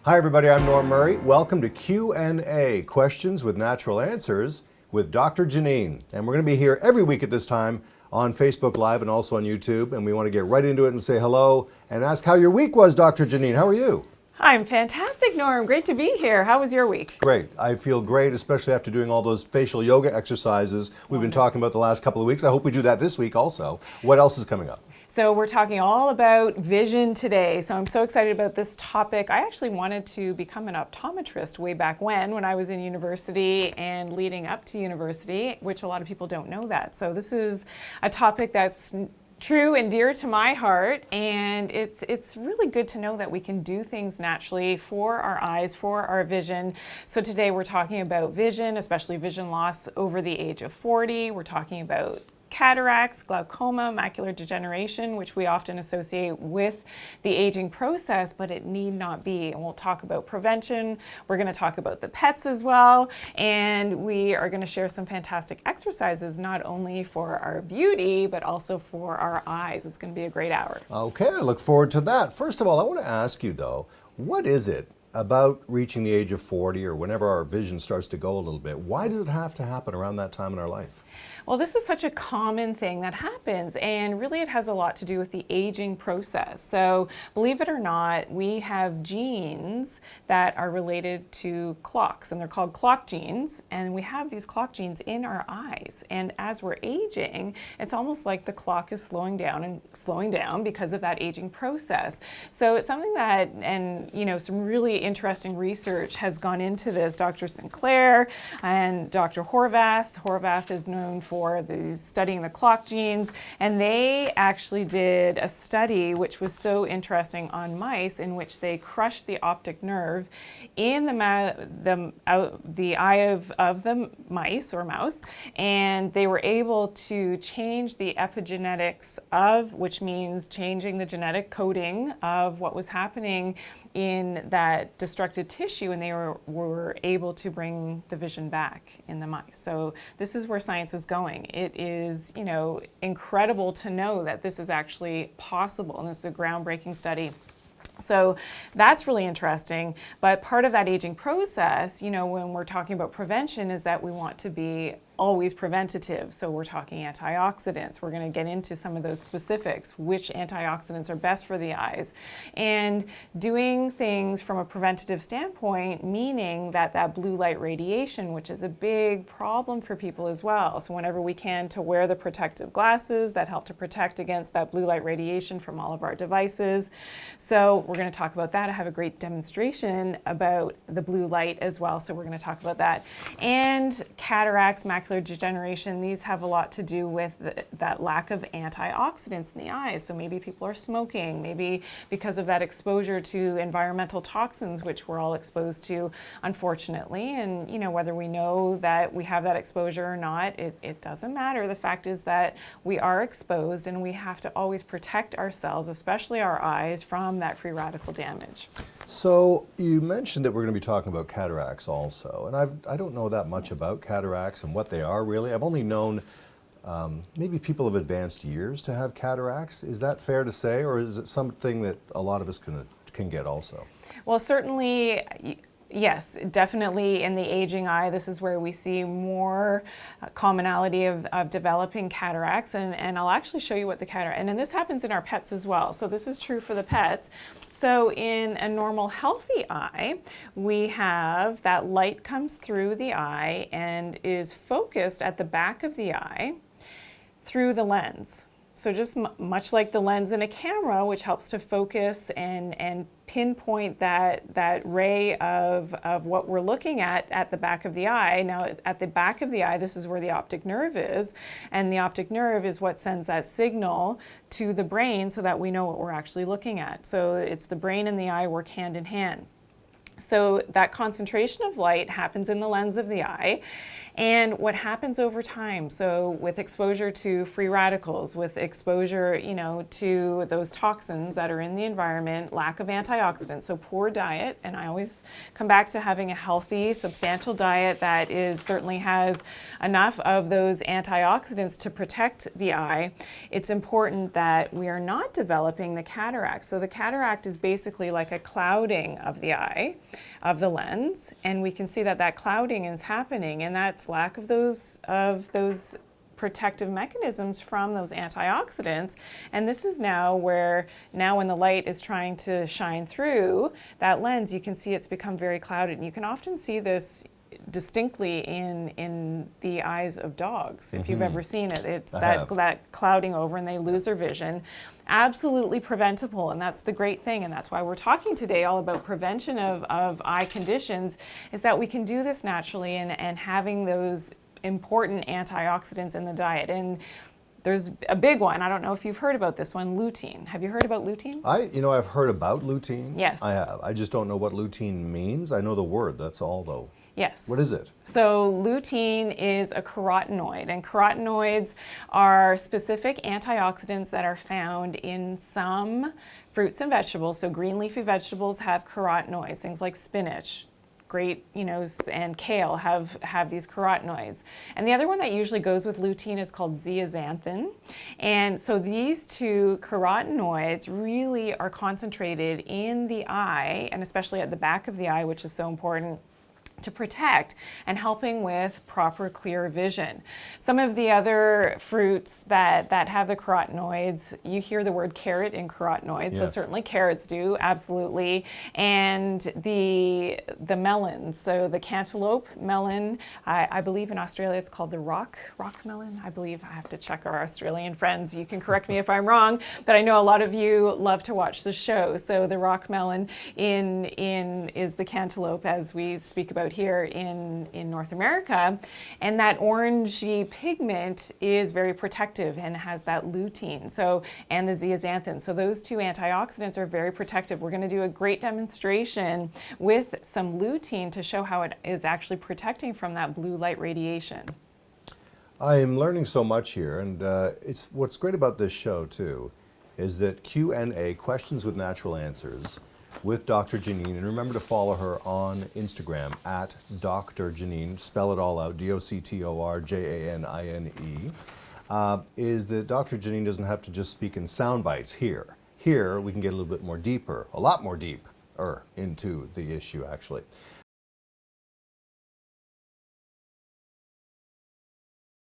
Hi everybody, I'm Norm Murray. Welcome to Q&A, Questions with Natural Answers with Dr. Janine. And we're going to be here every week at this time on Facebook Live and also on YouTube. And we want to get right into it and say hello and ask how your week was, Dr. Janine. How are you? I'm fantastic, Norm. Great to be here. How was your week? Great. I feel great, especially after doing all those facial yoga exercises we've been talking about the last couple of weeks. I hope we do that this week also. What else is coming up? So we're talking all about vision today. So I'm so excited about this topic. I actually wanted to become an optometrist way back when I was in university and leading up to university, which a lot of people don't know that. So this is a topic that's true and dear to my heart, and it's really good to know that we can do things naturally for our eyes, for our vision. So today we're talking about vision, especially vision loss over the age of 40. We're talking about cataracts, glaucoma, macular degeneration, which we often associate with the aging process, but it need not be. And we'll talk about prevention. We're going to talk about the pets as well. And we are going to share some fantastic exercises, not only for our beauty, but also for our eyes. It's going to be a great hour. Okay, I look forward to that. First of all, I want to ask you though, what is it about reaching the age of 40 or whenever our vision starts to go a little bit? Why does it have to happen around that time in our life? Well, this is such a common thing that happens, and really it has a lot to do with the aging process. So believe it or not, we have genes that are related to clocks, and they're called clock genes, and we have these clock genes in our eyes. And as we're aging, it's almost like the clock is slowing down because of that aging process. So it's something that, and some really interesting research has gone into this. Dr. Sinclair and Dr. Horvath. Horvath is known for studying the clock genes, and they actually did a study which was so interesting on mice, in which they crushed the optic nerve in the eye of the mice or mouse, and they were able to change the epigenetics which means changing the genetic coding of what was happening in that destructed tissue, and they were able to bring the vision back in the mice. So this is where science is going. It is, incredible to know that this is actually possible, and this is a groundbreaking study. So that's really interesting. But part of that aging process, when we're talking about prevention, is that we want to be always preventative. So we're talking antioxidants. We're going to get into some of those specifics, which antioxidants are best for the eyes. And doing things from a preventative standpoint, meaning that blue light radiation, which is a big problem for people as well. So whenever we can, to wear the protective glasses that help to protect against that blue light radiation from all of our devices. So we're going to talk about that. I have a great demonstration about the blue light as well. So we're going to talk about that. And cataracts, macular degeneration, these have a lot to do with that lack of antioxidants in the eyes. So maybe people are smoking, maybe because of that exposure to environmental toxins, which we're all exposed to, unfortunately. And whether we know that we have that exposure or not, it doesn't matter. The fact is that we are exposed, and we have to always protect ourselves, especially our eyes, from that free radical damage. So you mentioned that we're going to be talking about cataracts also, and I don't know that much about cataracts and what they are really. I've only known maybe people of advanced years to have cataracts. Is that fair to say, or is it something that a lot of us can get also? Well, certainly. Yes, definitely in the aging eye, this is where we see more commonality of developing cataracts, and I'll actually show you what the cataract, and then this happens in our pets as well, so this is true for the pets. So in a normal healthy eye, we have that light comes through the eye and is focused at the back of the eye through the lens. So just much like the lens in a camera, which helps to focus and pinpoint that ray of what we're looking at the back of the eye. Now, at the back of the eye, this is where the optic nerve is, and the optic nerve is what sends that signal to the brain so that we know what we're actually looking at. So it's the brain and the eye work hand in hand. So that concentration of light happens in the lens of the eye. And what happens over time, so with exposure to free radicals, with exposure, to those toxins that are in the environment, lack of antioxidants, so poor diet, and I always come back to having a healthy, substantial diet that certainly has enough of those antioxidants to protect the eye. It's important that we are not developing the cataract. So the cataract is basically like a clouding of the eye, of the lens, and we can see that clouding is happening, and that's lack of those protective mechanisms from those antioxidants. And this is now when the light is trying to shine through that lens, you can see it's become very clouded, and you can often see this distinctly in the eyes of dogs. If you've ever seen it, it's that clouding over, and they lose their vision. Absolutely preventable, and that's the great thing, and that's why we're talking today all about prevention of eye conditions, is that we can do this naturally and having those important antioxidants in the diet. And there's a big one. I don't know if you've heard about this one, lutein. Have you heard about lutein? I've heard about lutein. Yes. I have. I just don't know what lutein means. I know the word, that's all though. Yes. What is it? So lutein is a carotenoid, and carotenoids are specific antioxidants that are found in some fruits and vegetables. So green leafy vegetables have carotenoids, things like spinach, and kale have these carotenoids. And the other one that usually goes with lutein is called zeaxanthin. And so these two carotenoids really are concentrated in the eye, and especially at the back of the eye, which is so important to protect and helping with proper clear vision. Some of the other fruits that have the carotenoids, you hear the word carrot in carotenoids, yes. So certainly carrots do, absolutely. And the melons, so the cantaloupe melon, I believe in Australia it's called the rock melon. I believe, I have to check our Australian friends. You can correct me if I'm wrong, but I know a lot of you love to watch the show. So the rock melon is the cantaloupe, as we speak about here in North America, and that orangey pigment is very protective and has that lutein, and the zeaxanthin. So those two antioxidants are very protective. We're going to do a great demonstration with some lutein to show how it is actually protecting from that blue light radiation. I am learning so much here, and it's what's great about this show too is that Q&A, questions with natural answers, with Dr. Janine, and remember to follow her on Instagram at Dr. Janine, spell it all out, DoctorJanine, is that Dr. Janine doesn't have to just speak in sound bites here. Here we can get a little bit more deeper, a lot more deeper into the issue actually.